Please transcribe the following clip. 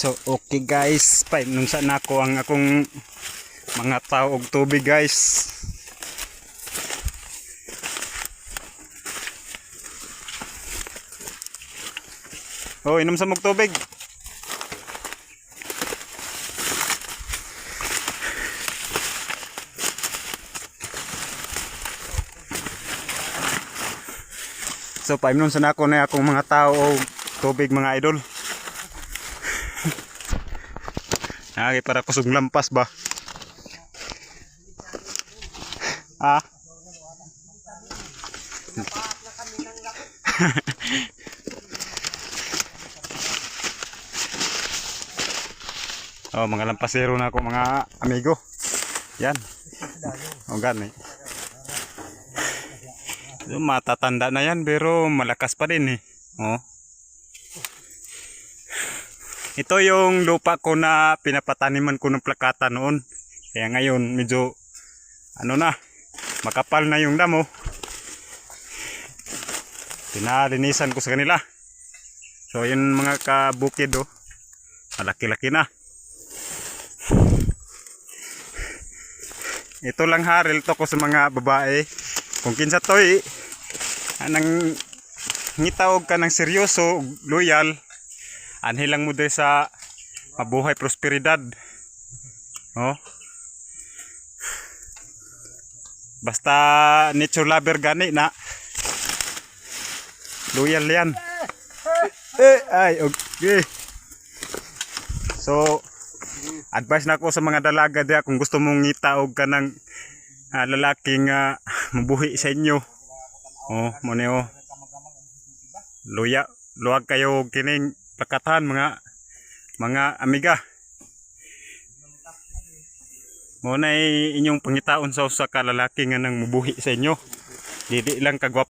So okay guys, painom sa nako ang akong mga tao og tubig guys. Oh, inom sa mog tubig. So painom sa nako na akong mga tao og tubig mga idol. Nagi para kusog lampas ba? Ah. Oh, mga lampasero na ako mga amigo. Yan. O gani. So, matatanda na yan pero malakas pa din eh. Oh. Ito yung lupa ko na pinapataniman ko ng plakata noon. Kaya ngayon medyo ano na, makapal na yung damo. Pinalinisan ko sa kanila. So yun mga kabukid oh. Malaki-laki na. Ito lang haril to ko sa mga babae. Kung kinsa toy anang ngitawag ka ng seryoso, loyal, anhilang mo din sa mabuhay prosperidad. Oh. Basta nature lover gani na. Loyal yan. Ay, okay. So, advice na ako sa mga dalaga diya kung gusto mong ngitaog ka ng lalaking mabuhi sa inyo. Oh, mo niyo. Luwag kayo kining plakatahan mga amiga. Mo na inyong pangitaon sa usa ka lalaki nga nang mabuhi sa inyo. Dili lang kagwapo.